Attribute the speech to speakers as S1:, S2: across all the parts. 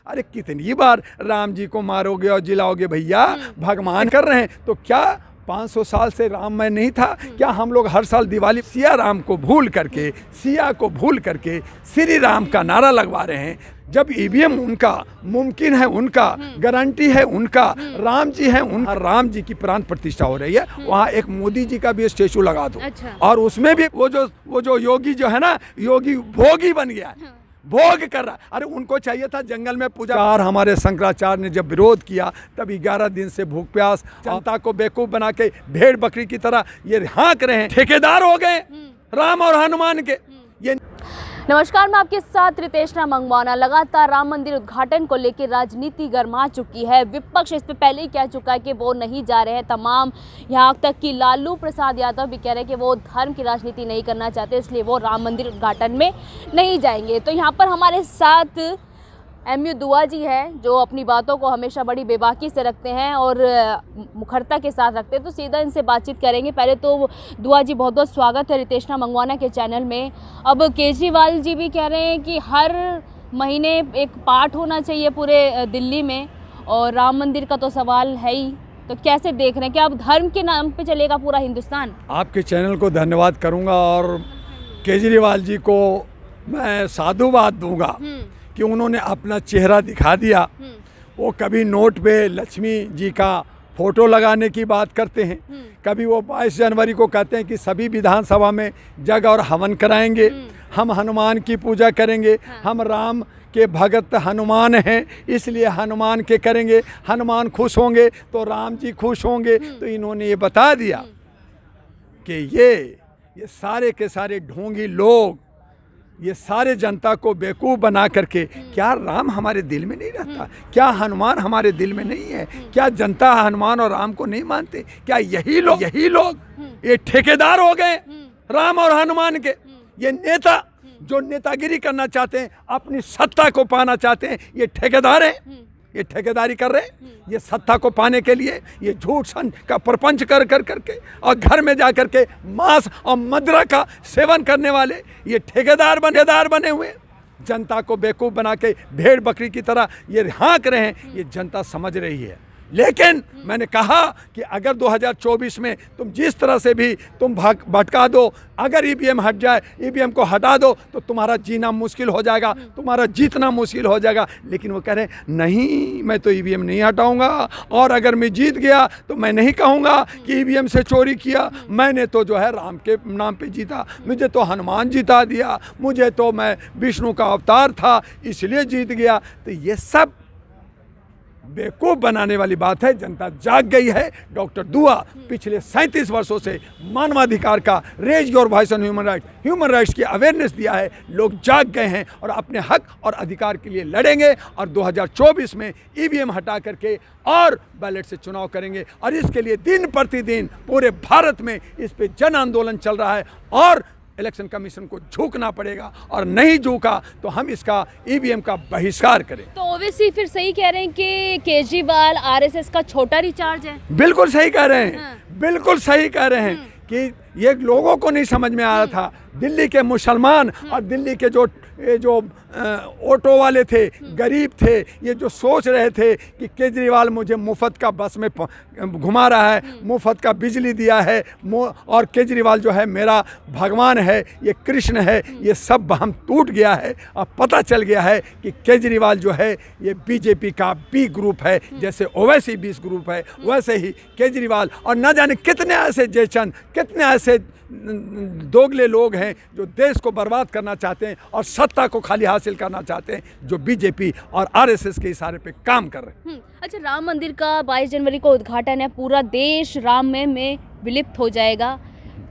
S1: अरे कितनी बार राम जी को मारोगे और जिलाओगे भैया, भगवान कर रहे हैं तो क्या 500 साल से राममय नहीं था? क्या हम लोग हर साल दिवाली सिया राम को भूल करके, सिया को भूल करके श्री राम का नारा लगवा रहे हैं? जब ईवीएम उनका मुमकिन है, उनका गारंटी है, उनका राम जी है, उनका राम जी की प्राण प्रतिष्ठा हो रही है, वहाँ एक मोदी जी का भी स्टेचू लगा दो।
S2: अच्छा।
S1: और उसमें भी वो जो योगी जो है ना, योगी भोगी बन गया है, भोग कर रहा। अरे उनको चाहिए था जंगल में पूजा। और हमारे शंकराचार्य ने जब विरोध किया तब 11 दिन से भूख प्यास, जनता को बेवकूफ बना के भेड़ बकरी की तरह ये हाँक रहे हैं, ठेकेदार हो गए राम और हनुमान के। ये
S2: नमस्कार, मैं आपके साथ रितेशना मंगवाना। लगातार राम मंदिर उद्घाटन को लेकर राजनीति गर्मा चुकी है। विपक्ष इस पे पहले ही कह चुका है कि वो नहीं जा रहे हैं। तमाम यहाँ तक कि लालू प्रसाद यादव भी कह रहे हैं कि वो धर्म की राजनीति नहीं करना चाहते, इसलिए वो राम मंदिर उद्घाटन में नहीं जाएंगे। तो यहाँ पर हमारे साथ MU दुआ जी हैं, जो अपनी बातों को हमेशा बड़ी बेबाकी से रखते हैं और मुखरता के साथ रखते हैं। तो सीधा इनसे बातचीत करेंगे। पहले तो दुआ जी, बहुत बहुत स्वागत है रितेशना मंगवाना के चैनल में। अब केजरीवाल जी भी कह रहे हैं कि हर महीने एक पाठ होना चाहिए पूरे दिल्ली में, और राम मंदिर का तो सवाल है ही। तो कैसे देख रहे हैं, क्या अब धर्म के नाम पे चलेगा पूरा हिंदुस्तान?
S1: आपके चैनल को धन्यवाद करूँगा और केजरीवाल जी को मैं साधुवाद दूंगा कि उन्होंने अपना चेहरा दिखा दिया। वो कभी नोट पे लक्ष्मी जी का फोटो लगाने की बात करते हैं, कभी वो 22 जनवरी को कहते हैं कि सभी विधानसभा में जग और हवन कराएंगे, हम हनुमान की पूजा करेंगे, हम राम के भगत हनुमान हैं इसलिए हनुमान के करेंगे, हनुमान खुश होंगे तो राम जी खुश होंगे। तो इन्होंने ये बता दिया कि ये सारे के सारे ढोंगी लोग, ये सारे जनता को बेवकूफ़ बना करके, क्या राम हमारे दिल में नहीं रहता? क्या हनुमान हमारे दिल में नहीं है? क्या जनता हनुमान और राम को नहीं मानते? क्या यही लोग ये ठेकेदार हो गए राम और हनुमान के? ये नेता जो नेतागिरी करना चाहते हैं, अपनी सत्ता को पाना चाहते हैं, ये ठेकेदार हैं, ये ठेकेदारी कर रहे हैं। ये सत्ता को पाने के लिए ये झूठ सन का प्रपंच कर करके और घर में जा कर के मांस और मदिरा का सेवन करने वाले ये ठेकेदार बने हुए जनता को बेवकूफ़ बना के भेड़ बकरी की तरह ये हाँक रहे हैं। ये जनता समझ रही है। लेकिन मैंने कहा कि अगर 2024 में तुम जिस तरह से भी तुम भटका दो, अगर ईवीएम हट जाए, ईवीएम को हटा दो तो तुम्हारा जीना मुश्किल हो जाएगा, तुम्हारा जीतना मुश्किल हो जाएगा। लेकिन वो कह रहे हैं नहीं, मैं तो ईवीएम नहीं हटाऊंगा, और अगर मैं जीत गया तो मैं नहीं कहूँगा कि ईवीएम से चोरी किया, मैंने तो जो है राम के नाम पे जीता, मुझे तो हनुमान जिता दिया, मुझे तो मैं विष्णु का अवतार था इसलिए जीत गया। तो ये सब बेवकूफ़ बनाने वाली बात है। जनता जाग गई है। डॉक्टर दुआ पिछले 37 वर्षों से मानवाधिकार का raise your voice on human rights की अवेयरनेस दिया है। लोग जाग गए हैं और अपने हक और अधिकार के लिए लड़ेंगे और 2024 में ईवीएम हटा करके और बैलेट से चुनाव करेंगे। और इसके लिए दिन प्रतिदिन पूरे भारत में इस पे जन आंदोलन चल रहा है और इलेक्शन कमीशन को झुकना पड़ेगा, और नहीं झुका तो हम इसका ईवीएम का बहिष्कार करें।
S2: तो ओवैसी फिर सही कह रहे हैं कि केजरीवाल RSS का छोटा रिचार्ज है?
S1: बिल्कुल सही कह रहे हैं, बिल्कुल सही कह रहे हैं कि ये लोगों को नहीं समझ में आ रहा था। दिल्ली के मुसलमान और दिल्ली के जो ऑटो वाले थे, गरीब थे, ये जो सोच रहे थे कि केजरीवाल मुझे मुफ्त का बस में घुमा रहा है, मुफ्त का बिजली दिया है, और केजरीवाल जो है मेरा भगवान है, ये कृष्ण है, ये सब हम टूट गया है। अब पता चल गया है कि केजरीवाल जो है ये बीजेपी का B ग्रुप है। जैसे ओवैसी B ग्रुप है, वैसे ही केजरीवाल और न जाने कितने ऐसे जयचंद, कितने ऐसे दोगले लोग हैं जो देश को बर्बाद करना चाहते हैं और सत्ता को खाली हासिल करना चाहते हैं, जो बीजेपी और RSS के इशारे पे काम कर रहे हैं।
S2: अच्छा, राम मंदिर का 22 जनवरी को उद्घाटन है, पूरा देश राममय में विलिप्त हो जाएगा।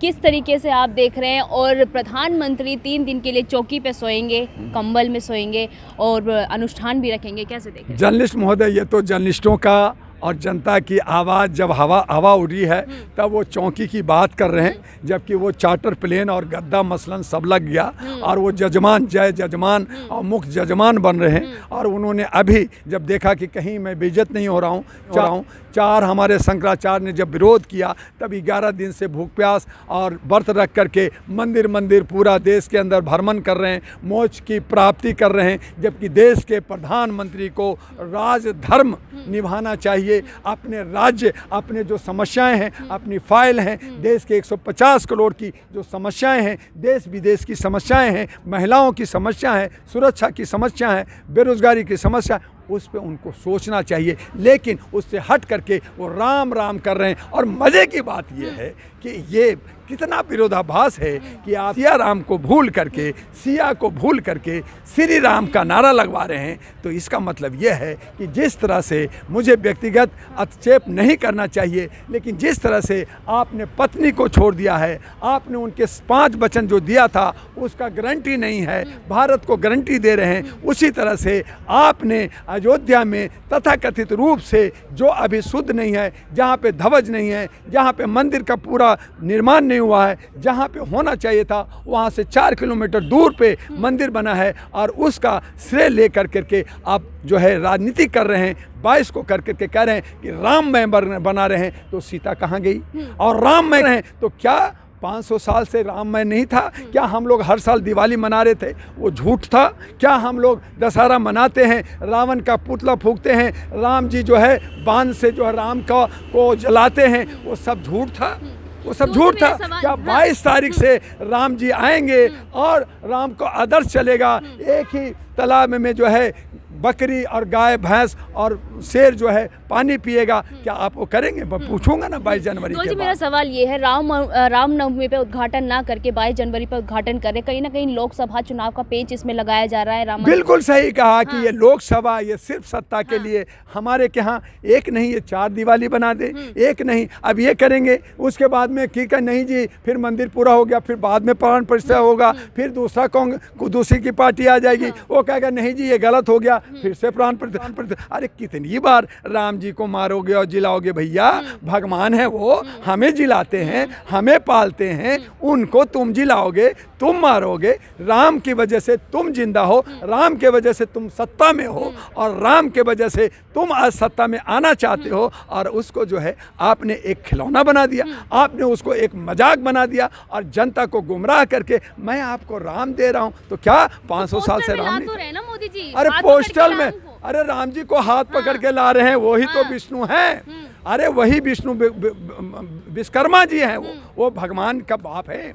S2: किस तरीके से आप देख रहे हैं? और प्रधानमंत्री 3 दिन के लिए चौकी पे सोएंगे, कंबल में सोएंगे और अनुष्ठान भी रखेंगे, कैसे देख रहे हैं?
S1: जर्नलिस्ट महोदय, ये तो जर्नलिस्टों का और जनता की आवाज़ जब हवा उड़ी है तब वो चौकी की बात कर रहे हैं, जबकि वो चार्टर प्लेन और गद्दा मसलन सब लग गया और वो जजमान जय जजमान और मुख्य जजमान बन रहे हैं। और उन्होंने अभी जब देखा कि कहीं मैं बेइज्जत नहीं हो रहा हूँ, चार हमारे शंकराचार्य ने जब विरोध किया तब 11 दिन से भूख प्यास और व्रत रख करके मंदिर मंदिर पूरा देश के अंदर भ्रमण कर रहे हैं, मोक्ष की प्राप्ति कर रहे हैं। जबकि देश के प्रधानमंत्री को राजधर्म निभाना चाहिए, अपने राज्य, अपने जो समस्याएं हैं, अपनी फाइल हैं, देश के 150 करोड़ की जो समस्याएं हैं, देश विदेश की समस्याएं हैं, महिलाओं की समस्या है, सुरक्षा की समस्या है, बेरोजगारी की समस्या, उस पे उनको सोचना चाहिए। लेकिन उससे हट करके वो राम राम कर रहे हैं। और मज़े की बात ये है कि ये कितना विरोधाभास है कि आप सिया राम को भूल करके, सिया को भूल करके श्री राम का नारा लगवा रहे हैं। तो इसका मतलब यह है कि जिस तरह से मुझे व्यक्तिगत आक्षेप नहीं करना चाहिए, लेकिन जिस तरह से आपने पत्नी को छोड़ दिया है, आपने उनके 5 वचन जो दिया था उसका गारंटी नहीं है, भारत को गारंटी दे रहे हैं, उसी तरह से आपने अयोध्या में तथाकथित रूप से जो अभी शुद्ध नहीं है, जहाँ पे ध्वज नहीं है, जहाँ पे मंदिर का पूरा निर्माण नहीं हुआ है, जहाँ पे होना चाहिए था वहाँ से 4 किलोमीटर दूर पे मंदिर बना है, और उसका श्रेय लेकर करके आप जो है राजनीति कर रहे हैं। 22 को कर करके कह रहे हैं कि राममय बना रहे हैं, तो सीता कहाँ गई? और राममय रहे तो क्या 500 साल से राममय नहीं था? क्या हम लोग हर साल दिवाली मना रहे थे? वो झूठ था। क्या हम लोग दशहरा मनाते हैं, रावण का पुतला फूंकते हैं, राम जी जो है बांध से जो है राम को जलाते हैं, वो सब झूठ था? वो सब झूठ था। क्या 22 तारीख से राम जी आएंगे और राम को आदर्श चलेगा, एक ही तालाब में जो है बकरी और गाय भैंस और शेर जो है पानी पिएगा? क्या आप वो करेंगे? मैं पूछूंगा ना 22 जनवरी के बाद।
S2: मेरा सवाल ये है, रामनवमी पे उद्घाटन ना करके 22 जनवरी पे उद्घाटन करें, कहीं ना कहीं लोकसभा चुनाव का पेच इसमें लगाया जा रहा है। राम
S1: बिल्कुल सही कहा कि ये लोकसभा ये सिर्फ सत्ता के लिए, हमारे के यहाँ एक नहीं ये 4 दिवाली बना दे, एक नहीं अब ये करेंगे, उसके बाद में ठीक है नहीं जी फिर मंदिर पूरा हो गया, फिर बाद में प्राण प्रतिष्ठा होगा, फिर दूसरी की पार्टी आ जाएगी, वो कहेगा नहीं जी ये गलत हो गया, फिर से प्राण प्रतिष्ठा। अरे कितनी बार राम जी को मारोगे और जिलाओगे? भैया भगवान है वो, हमें जिलाते हैं, हमें पालते हैं, उनको तुम जिलाओगे, तुम मारोगे। राम की वजह से तुम जिंदा हो, राम के वजह से तुम सत्ता में हो, और राम के वजह से तुम आज सत्ता में आना चाहते हो, और उसको जो है आपने एक खिलौना बना दिया, आपने उसको एक मजाक बना दिया, और जनता को गुमराह करके मैं आपको राम दे रहा हूं। तो क्या 500 साल से राम नहीं?
S2: मोदी जी
S1: अरे पोस्टल में, अरे राम जी को हाथ पकड़ के ला रहे हैं, वही तो विष्णु हैं। अरे वही विष्णु विश्वकर्मा जी हैं, वो भगवान का बाप है,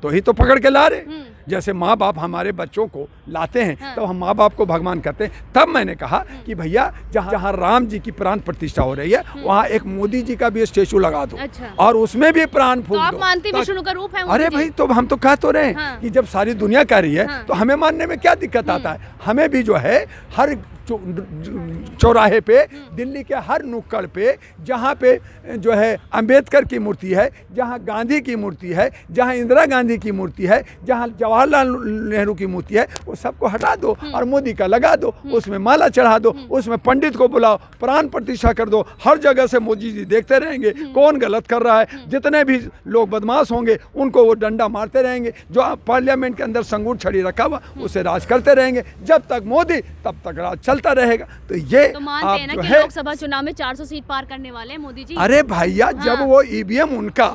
S1: तो ही तो पकड़ के ला रहे। जैसे माँ बाप हमारे बच्चों को लाते हैं तो हम माँ बाप को भगवान कहते हैं। तब मैंने कहा कि भैया जहाँ राम जी की प्राण प्रतिष्ठा हो रही है वहाँ एक मोदी जी का भी स्टेचू लगा दो, और उसमें भी प्राण फूंक दो।
S2: आप मानते विष्णु का रूप है?
S1: अरे भाई तो हम तो कह तो रहे हैं कि जब सारी दुनिया कह रही है तो हमें मानने में क्या दिक्कत आता है? हमें भी जो है हर चौराहे पे, दिल्ली के हर नुक्कड़ पे, जहाँ पे जो है अंबेडकर की मूर्ति है, जहाँ गांधी की मूर्ति है, जहाँ इंदिरा गांधी की मूर्ति है, जहाँ जवाहरलाल नेहरू की मूर्ति है, वो सबको हटा दो और मोदी का लगा दो, उसमें माला चढ़ा दो, उसमें पंडित को बुलाओ, प्राण प्रतिष्ठा कर दो। हर जगह से मोदी जी देखते रहेंगे कौन गलत कर रहा है। जितने भी लोग बदमाश होंगे उनको वो डंडा मारते रहेंगे। जो पार्लियामेंट के अंदर संगूर छड़ी रखा हुआ उसे राज करते रहेंगे। जब तक मोदी तब तक राज चलता रहेगा। तो ये
S2: तो मानते हैं ना कि लोकसभा चुनाव में 400 सीट पार करने वाले हैं मोदी जी?
S1: अरे भैया जब वो ईवीएम उनका,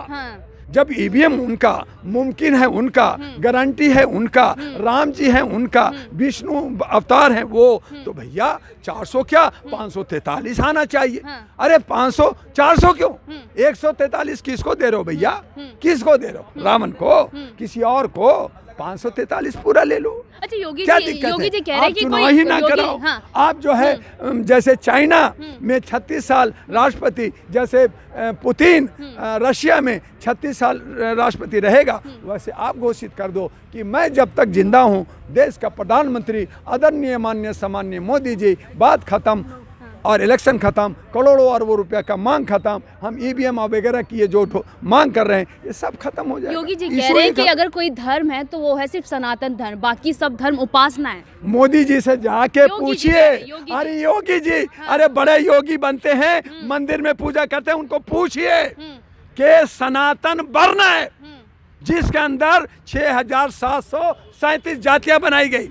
S1: जब ईवीएम उनका, मुमकिन है उनका, गारंटी है उनका, राम जी हैं उनका, विष्णु अवतार हैं वो, तो भैया 400 क्या 543 आना चाहिए। अरे 500 400 क्यों? 143 किसको दे रहे हो भैया? किसको दे रहे हो? रावण को? किसी और को? 543 पूरा ले लो।
S2: अच्छा योगी
S1: क्या
S2: जी,
S1: दिक्कत
S2: योगी
S1: है?
S2: जी कह रहे हैं कि
S1: चुनाव ही ना कराओ। आप जो है जैसे चाइना में 36 साल राष्ट्रपति, जैसे पुतिन रशिया में 36 साल राष्ट्रपति रहेगा, वैसे आप घोषित कर दो कि मैं जब तक जिंदा हूँ देश का प्रधानमंत्री आदरणीय माननीय सम्माननीय मोदी जी, बात खत्म। और इलेक्शन खत्म, करोड़ों अरबों रुपया का मांग खत्म, हम ईवीएम वगैरह की ये जो मांग कर रहे हैं ये सब खत्म हो जाएगा।
S2: योगी जी कह रहे हैं कि अगर कोई धर्म है तो वो है सिर्फ सनातन धर्म, बाकी सब धर्म उपासना है।
S1: मोदी जी से जाके पूछिए। अरे योगी जी,
S2: हाँ।
S1: अरे बड़े योगी बनते हैं, मंदिर में पूजा करते हैं, उनको पूछिए कि सनातन वर्ण है जिसके अंदर 6737 जातियां बनाई गई,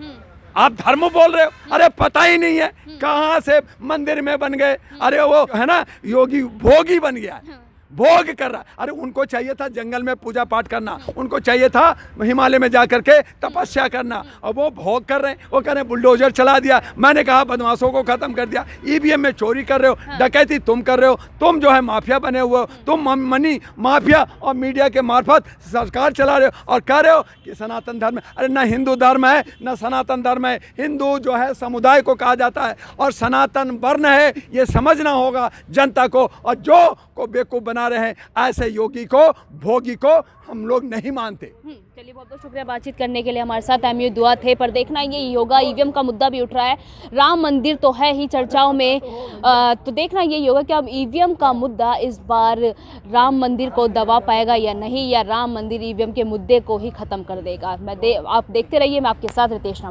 S1: आप धर्म बोल रहे हो? अरे पता ही नहीं है कहाँ से मंदिर में बन गए। अरे वो है ना योगी भोगी बन गया है, भोग कर रहा है। अरे उनको चाहिए था जंगल में पूजा पाठ करना, उनको चाहिए था हिमालय में जाकर के तपस्या करना, और वो भोग कर रहे हैं। वो कह रहे हैं बुलडोजर चला दिया, मैंने कहा बदमाशों को खत्म कर दिया, ईवीएम में चोरी कर रहे हो, डकैती तुम कर रहे हो, तुम जो है माफिया बने हुए हो, तुम मनी माफिया और मीडिया के मार्फत सरकार चला रहे हो और कह रहे हो कि सनातन धर्म। अरे ना हिंदू धर्म है ना सनातन धर्म है, हिंदू जो है समुदाय को कहा जाता है और सनातन वर्ण है, ये समझना होगा जनता को। और जो को बेवकूफ़ बना रहे हैं ऐसे योगी को, भोगी को हम लोग नहीं मानते।
S2: चलिए, बहुत बहुत शुक्रिया बातचीत करने के लिए। हमारे साथ एमयू दुआ थे। पर देखना ये होगा, ईवीएम का मुद्दा भी उठ रहा है, राम मंदिर तो है ही चर्चाओं में, तो देखना ये होगा कि अब ईवीएम का मुद्दा इस बार राम मंदिर को दबा पाएगा या नहीं, या राम मंदिर ईवीएम के मुद्दे को ही खत्म कर देगा। आप देखते रहिए, मैं आपके साथ रितेश रामा।